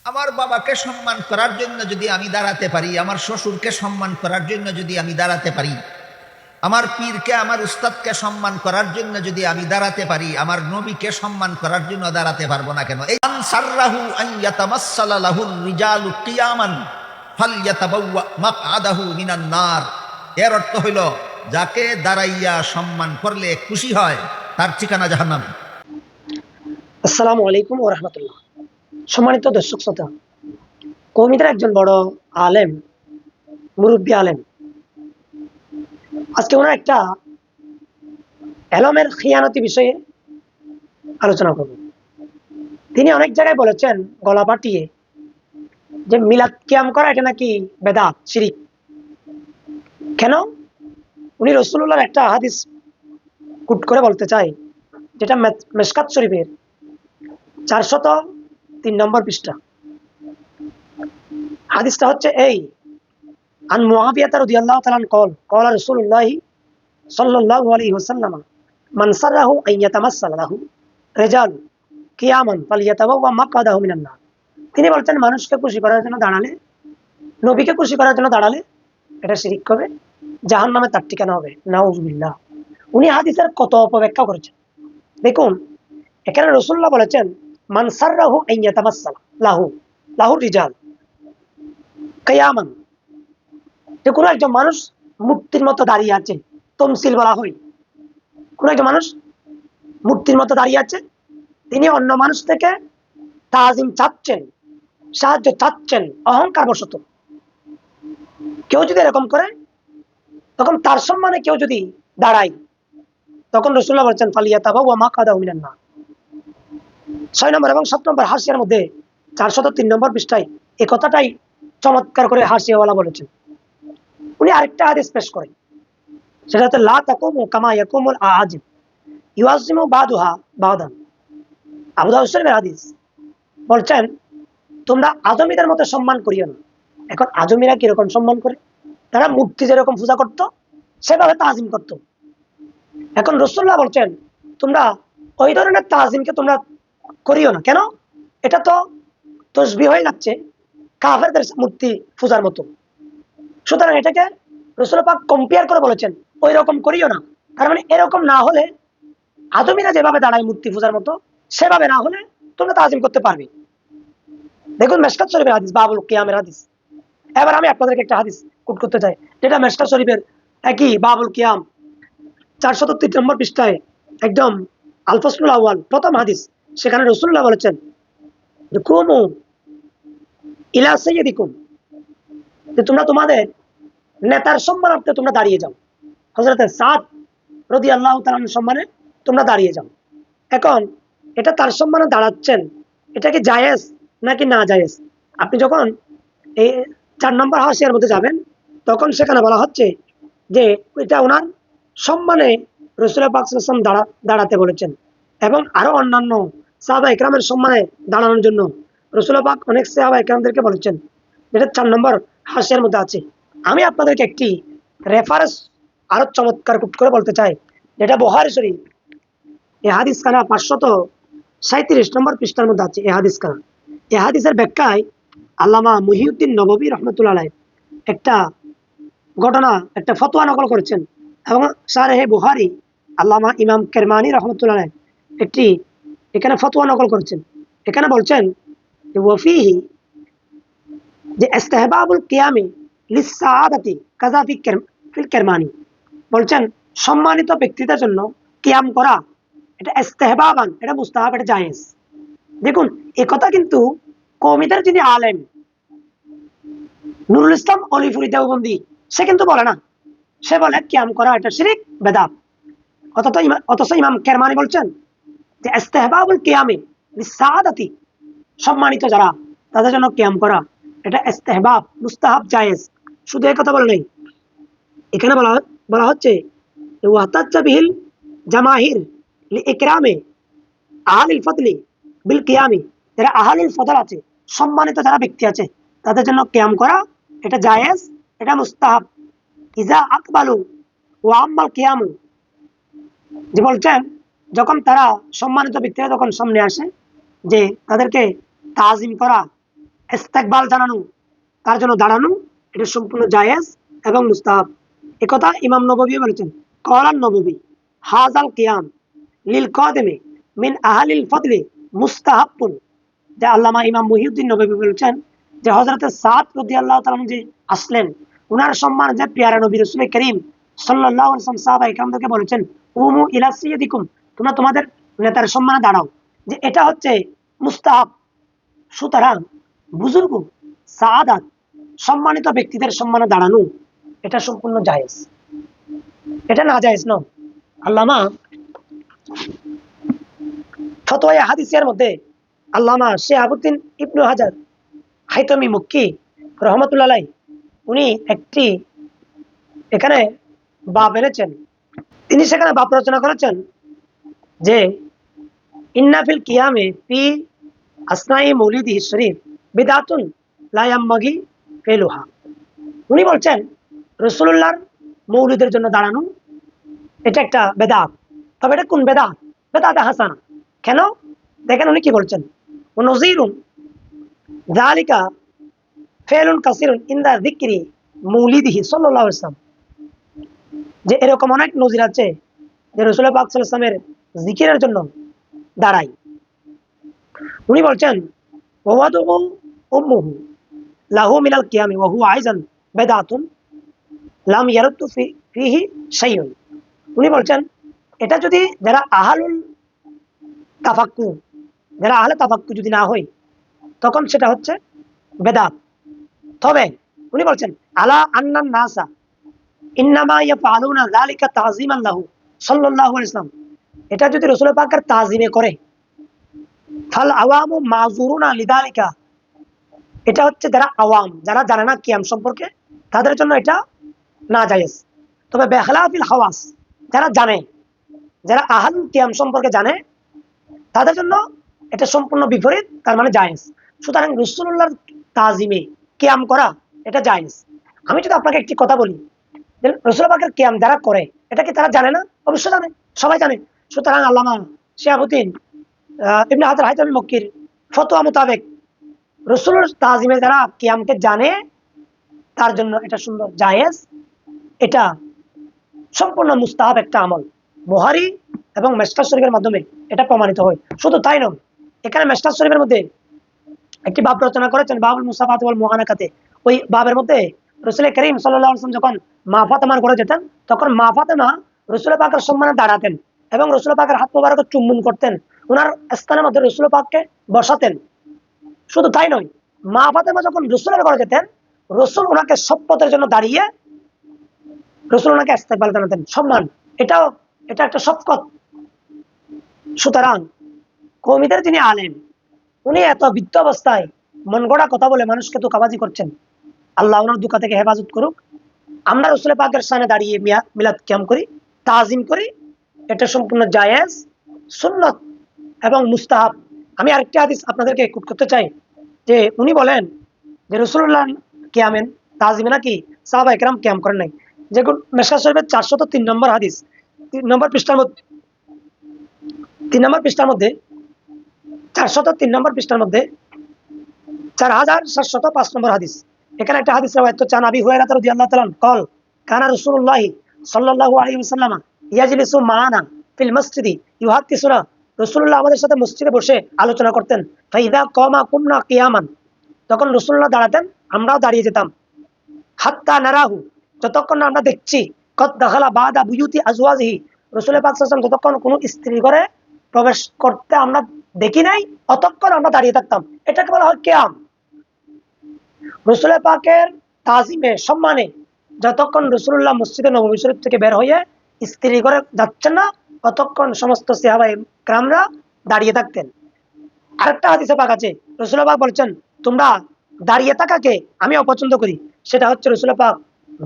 আমার বাবাকে সম্মান করার জন্য যদি আমি দাঁড়াতে পারি, আমার শ্বশুরকে সম্মান করার জন্য যদি আমি দাঁড়াতে পারি, আমার পীরকে আমার উস্তাদকে সম্মান করার জন্য যদি আমি দাঁড়াতে পারি, আমার নবীকে সম্মান করার জন্য দাঁড়াতে পারবো না কেন? এই আনসাররাহু আন ইয়াতামাসসালা লাহুর রিজালু কিয়ামান ফালইয়াতাবাওয়া মাকআদাহু মিনান নার। এর অর্থ হইল, যাকে দাঁড়াইয়া সম্মান করলে খুশি হয় তার ঠিকানা জাহান্নামে। আসসালামু আলাইকুম ওয়া রাহমাতুল্লাহ। সম্মানিত দর্শক শ্রোতা, কওমিদের একজন বড় আলেম, মুরব্বী আলেম, আজকে ওনার একটা এলমের খিয়ানতি বিষয়ে আলোচনা করব। তিনি অনেক জায়গায় বলেছেন গলা পাটিয়ে যে মিলাদ কিয়াম করা এটা নাকি বেদাত, শিরিক। কেন? উনি রাসূলুল্লাহর একটা হাদিস কুট করে বলতে চাই, যেটা মেশকাত শরীফের 403 নম্বর পৃষ্ঠা। হাদিসটা হচ্ছে এই: আন মুআবিয়া রাদিয়াল্লাহু তাআলা কল ক্বালা রাসূলুল্লাহ সাল্লাল্লাহু আলাইহি ওয়াসাল্লাম মান সাররাহু আন ইয়াতামাসসালা লাহু রিজাল কিয়ামান ফালিয়াতাবাওয়া মাকআদাহু মিনান নার। তিনি বলছেন, মানুষকে খুশি করার জন্য দাঁড়ালে, নবীকে খুশি করার জন্য দাঁড়ালে এটা শিরিক হবে, জাহান্নামে তার ঠিকানা হবে। নাউজুবিল্লাহ। উনি হাদিসের কত অপব্যাখ্যা করেছেন দেখুন। এখানে রাসূলুল্লাহ বলেছেন মান সাররাহু আন ইয়াতামাসসালা লাহু লাহু রিজাল কিয়ামান, যে কোনো একজন মানুষ মূর্তির মতো দাঁড়িয়ে আছে, তমসিল বলা হয়। কোনো একজন মানুষ মূর্তির মতো দাঁড়িয়ে আছে, তিনি অন্য মানুষ থেকে তাজিম চাচ্ছেন, সাহায্য চাচ্ছেন অহংকার বশত। কেউ যদি এরকম করে, তখন তার সম্মানে কেউ যদি দাঁড়ায়, তখন রাসূলুল্লাহ বলেছেন ফালিয়াতাবাওয়া মাকআদাহু মিনান নার। 6 নম্বর এবং 7 নম্বর হাসিয়ার মধ্যে 403 নম্বর পৃষ্ঠায় এই কথাটাই চমৎকার করে হাসিয়াওয়ালা বলেছেন। উনি আরেকটা হাদিস পেশ করেন, সেটা হচ্ছে লা তাকুমু কামা ইয়াকুমুল আজিম ইউআজিমু বাদুহা বাদান। আবু দাউদ শরীফের হাদিস। বলছেন, তোমরা আজমিদের মতো সম্মান করিও না। এখন আজমিরা কিরকম সম্মান করে? তারা মূর্তি যেরকম পূজা করতো সেভাবে তাজিম করতো। এখন রাসূলুল্লাহ বলছেন, তোমরা ওই ধরনের তাজিমকে তোমরা করিও না। কেন? এটা তো তসবিহ হয়ে যাচ্ছে কাফেরদের মূর্তি পূজার মতো। সুতরাং এটাকে রাসূল পাক কম্পেয়ার করে বলেছেন ওই রকম করিও না। তার মানে এরকম না হলে, আদমিরা যেভাবে দাঁড়ায় মূর্তি পূজার মতো, সেভাবে না হলে তোমরা তাজিম করতে পারবে। দেখুন মেশকাত শরীফের হাদিস, বাবুল কিয়ামের হাদিস। এবার আমি আপনাদেরকে একটা হাদিস কোট করতে চাই, যেটা মেশকাত শরীফের একই বাবুল কিয়াম 403 নম্বর পৃষ্ঠায় একদম আল ফাসলুল আউয়াল প্রথম হাদিস। সেখানে রাসূলুল্লাহ বলেছেন যে কুমু ইলা সাইয়্যিদিকুম, যে তোমরা তোমাদের নেতার সম্মানার্থে তোমরা দাঁড়িয়ে যাও। হযরত সাদ রাদিয়াল্লাহু তাআলার সম্মানে তোমরা দাঁড়িয়ে যাও। এখন এটা তার সম্মানে দাঁড়াচ্ছেন, এটা কি জায়েজ নাকি না জায়েজ? আপনি যখন এই 4 নম্বর হাসিয়ার মধ্যে যাবেন, তখন সেখানে বলা হচ্ছে যে এটা ওনার সম্মানে রাসূল পাক সাল্লাল্লাহু আলাইহি ওয়াসাল্লাম দাঁড়াতে বলেছেন, এবং আরো অন্যান্য সাহাবা ইকরামের সম্মানে দাঁড়ানোর জন্য রাসূল পাক অনেক সাহাবা ইকরামদেরকে বলেছেন, যেটা 4 নম্বর হাসিয়ার মধ্যে আছে। আমি আপনাদেরকে একটি রেফারেন্স আরো চমৎকার করে বলতে চাই, যেটা বুখারী শরীফ, এই হাদিস খানা 537 নম্বর পৃষ্ঠার মধ্যে আছে। এই হাদিস খানা, এই হাদিসের ব্যাখ্যায় আল্লামা মুহিউদ্দিন নববী রহমতুল্লাহ আলাইহি একটা ঘটনা, একটা ফতোয়া নকল করেছেন, এবং শারহে বুখারী আল্লামা ইমাম কেরমানি রহমতুল্লাহ আলাইহি একটি এখানে ফতোয়া নকল করেছেন। এখানে বলছেন যে ওয়াফিহি, যে ইস্তিহবাবুল কিয়ামি লিসসাআদাতি কাযা ফিল কেরমানি। বলছেন সম্মানিত ব্যক্তিদের জন্য কিয়াম করা এটা ইস্তেহবাবান, এটা মুস্তাহাব, এটা জায়েজ। দেখুন এই কথা কিন্তু কওমিদের যিনি আলেম নুরুল ইসলাম অলিপুরি দেওবন্দি, সে কিন্তু বলে না। সে বলে কিয়াম করা এটা শিরিক, বেদাত। অথচ ইমাম কেরমানি বলছেন যে ইস্তেহবাবুল কিয়ামি লিসসাআদাতি, সম্মানিত যারা তাদের জন্য কিয়াম করা এটা ইস্তেহবাব, মুস্তাহাব, জায়েজ। শুধু এই কথা বলে নাই, এখানে বলা হচ্ছে ওয়াতাজ্জা বিহিল জামাহির লিইকরামে আহলিল ফদলি বিল কিয়ামি, যারা আহলুল ফদল আছে, সম্মানিত যারা ব্যক্তি আছে, তাদের জন্য কিয়াম করা এটা জায়েজ, এটা মুস্তাহাব। ইজা আকবালু ওয়া আম্মাল কিয়ামু, যে বলছেন যখন তারা সম্মানিত ব্যক্তিরা যখন সামনে আসে, যে তাদেরকে তাজিম করা, ইস্তেকবাল জানানো, তার জন্য দাঁড়ানো, এটা সম্পূর্ণ জায়েজ এবং মুস্তাহাব। একথা ইমাম নববী বলেছেন। কলান নববী হাজাল কিয়াম লিল কাদিমি মিন আহলিল ফদলি মুস্তাহাব্বুন। যে আল্লামা ইমাম মুহিউদ্দিন নববী বলেছেন যে হযরত সাদ রাদিয়াল্লাহু তাআলা যে আসলেন, উনার সম্মান যে পেয়ারা নবী রাসূল করিম সাল্লাল্লাহু আলাইহি ওয়াসাল্লাম সাহাবায়ে কিরামদেরকে বলেছেন, উমু ইলা সাইয়্যিদিকুম, তোমরা তোমাদের নেতার সম্মানে দাঁড়াও, যে এটা হচ্ছে মুস্তাহাব। সুতরাং বুজুর্গ, সাআদাত, সম্মানিত ব্যক্তিদের সম্মানে দাঁড়ানো এটা সম্পূর্ণ জায়েজ, এটা না জায়েজ নয়। আল্লামা ফতোয়া হাদিসের মধ্যে আল্লামা শিহাবুদ্দিন ইবনু হাজার হাইতমি মক্কি রহমতুল্লাহ আলাইহি, উনি একটি এখানে বাব এনেছেন। তিনি সেখানে বাব রচনা করেছেন যে ইন্নাফিল কিয়ামে ফি আসনাই মৌলিদিহি শরীফ বিদাতুন লা ইয়ামবাগি ফেলুহা। উনি বলছেন রাসূলুল্লাহর মৌলিদের জন্য দাঁড়ানো এটা একটা বেদাত, তবে এটা কোন বেদাত? বেদাত হাসানা। কেন? দেখেন উনি কি বলছেন, নজিরুন যালিকা ফেলুন কাসিরুন ইনদা যিকরি মৌলিদিহি সাল্লাল্লাহু আলাইহি ওয়াসাল্লাম, যে এরকম অনেক নজির আছে যে রাসূল পাক সাল্লাল্লাহু আলাইহি ওয়াসাল্লামের জিকিরের জন্য দাঁড়ায়। উনি বলছেন ওয়াদু উম্মুহু লাহু মিনাল কিয়ামি ওয়া হুয়া আইজান বেদাতুন লাম ইয়ারুদ্দু ফিহি শাইউন। উনি বলছেন এটা যদি যারা আহালুল তাফাক্কু, যারা আহলে তাফাক্কু যদি না হয় তখন সেটা হচ্ছে বেদাত। তবে উনি বলছেন আলা আন্নান নাসা ইন্নামা ইয়াফআলুনা যালিকা তাযীমান লাহু সাল্লাল্লাহু আলাইহি ওয়াসাল্লাম, এটা যদি রাসূল পাকের তাযীমে করে, ফাল আওয়ামু মাযুরুনা লিযালিকা, এটা হচ্ছে যারা আওয়াম, যারা জানে না কিয়াম সম্পর্কে, তাদের জন্য এটা না জায়েজ। তবে বেখলাফিল হাওয়াস, যারা জানে, যারা আহলুল কিয়াম সম্পর্কে জানে, তাদের জন্য এটা সম্পূর্ণ বিপরীত, তার মানে জায়েজ। সুতরাং রাসূলুল্লাহর তাজিমে কিয়াম করা এটা জায়েজ। আমি যদি আপনাকে একটি কথা বলি, যে রাসূল পাকের কিয়াম যারা করে এটা কি তারা জানে না? অবশ্যই জানে, সবাই জানে। সুতরাং আল্লামা শিহাবুদ্দিন ইবনে হাজার হাইতামি মক্কির ফতোয়া মোতাবেক রাসূলের তাজিমে যারা কিয়ামকে জানে তার জন্য এটা সুন্দর জায়েজ, এটা সম্পূর্ণ মুস্তাহাব একটা আমল। বুখারী এবং মিশকাত শরীফের মাধ্যমে এটা প্রমাণিত হয়। শুধু তাই নয়, এখানে মিশকাত শরীফের মধ্যে একটি বাব রচনা করেছেন বাবুল মুসাফাত ওয়াল মুআনাকাতে। ওই বাবের মধ্যে রাসূল করিম সাল্লাল্লাহু আলাইহি ওয়াসাল্লাম যখন মা ফাতেমার ঘরে যেতেন, তখন মা ফাতেমা রাসূল পাকের সম্মানে দাঁড়াতেন এবং রাসূল পাকের হাত মোবারক চুম্বন করতেন, ওনার স্থানের মধ্যে রাসূল পাককে বসাতেন। শুধু তাই নয়, মা ফাতেমা যখন রাসূলের ঘরে যেতেন, রাসূল ওনাকে শপথের জন্য দাঁড়িয়ে রাসূল ওনাকে ইস্তেকবাল জানাতেন, সম্মান। এটাও এটা একটা শপথ। সুতরাং কওমীদের যিনি আলেম, উনি এত বৃদ্ধ অবস্থায় মন গড়া কথা বলে মানুষকে ধোঁকাবাজি করছেন, আল্লাহ ওনার ধোঁকা থেকে হেফাজত করুক। আমরা রাসূল পাকের সামনে দাঁড়িয়ে মিলাদ কিয়াম করি, তাজিম করি, এটা সম্পূর্ণ জায়েজ, সুন্নত এবং মুস্তাহাব। আমি আরেকটি হাদিস আপনাদেরকে কোট করতে চাই, যে উনি বলেন যে রাসূলুল্লাহ কিয়ামেন তাজিমে নাকি সাহাবায়ে কেরাম কিয়াম করেন নাই। যেগুলো মিশকাত শরীফের 403 নম্বর হাদিস, 3 নম্বর পৃষ্ঠার মধ্যে 3 নম্বর পৃষ্ঠার মধ্যে 403 নম্বর পৃষ্ঠার মধ্যে 4705 নম্বর হাদিস। এখানে একটা হাদিস রওয়ায়াত চান আবি হুরায়রা রাদিয়াল্লাহু তাআলা কল কানা রাসূলুল্লাহ সাল্লাল্লাহু আলাইহি ওয়াসাল্লাম ইয়াজলিসু মা'ানা ফিল মসজিদি ইউহাদ্দিসুনা, রাসূলুল্লাহ আমাদের সাথে মসজিদে বসে আলোচনা করতেন। ফাইদা কামা কুমনা কিয়ামান, তখন রাসূলুল্লাহ দাঁড়াতেন, আমরাও দাঁড়িয়ে যেতাম। হাত্তা নারাহু, যতক্ষণ না আমরা দেখছি কদ দাখালা বাদা বুয়ুতি আজওয়াজিহি, রাসূল পাক সাল্লাল্লাহু আলাইহি ওয়াসাল্লাম যতক্ষণ কোনো স্ত্রী ঘরে প্রবেশ করতে আমরা দেখি নাই, অতক্ষণ আমরা দাঁড়িয়ে থাকতাম। এটাকে বলা হয় কিয়াম। রাসূল পাকের তাজিমে সম্মানে যতক্ষণ রাসূলুল্লাহ মসজিদে নববী শরীফ থেকে বের হয়ে স্ত্রী ঘরে যাচ্ছেন না, ততক্ষণ সমস্ত সাহাবায়ে কেরামরা দাঁড়িয়ে থাকতেন। আরেকটা হাদিসে পাক আছে, রাসূল পাক বলছেন তোমরা দাঁড়িয়ে থাকাকে আমি অপছন্দ করি। সেটা হচ্ছে রাসূল পাক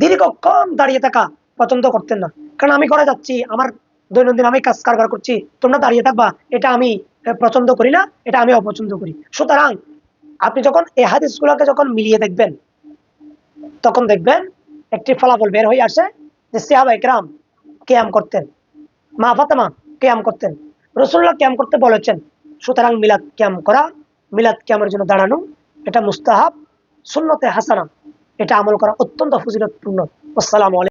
দীর্ঘক্ষণ দাঁড়িয়ে থাকা পছন্দ করতেন না। কারণ আমি ঘরে যাচ্ছি, আমার দৈনন্দিন আমি কাজ কারবার করছি, তোমরা দাঁড়িয়ে থাকবা, এটা আমি পছন্দ করি না, এটা আমি অপছন্দ করি। সুতরাং আপনি যখন এই হাদিসগুলোকে যখন মিলিয়ে দেখবেন, তখন দেখবেন একটি ফলাফল বের হয়ে আসে যে সাহাবায়ে কেরাম কিয়াম করতেন, মা ফাতেমা কিয়াম করতেন, রাসূলুল্লাহ কিয়াম করতে বলেছেন। সুতরাং মিলাদ কিয়াম করা, মিলাদ কিয়ামের জন্য দাঁড়ানো, এটা মুস্তাহাব, সুন্নতে হাসানা, এটা আমল করা অত্যন্ত ফজিলতপূর্ণ। আসসালামু আলাইকুম।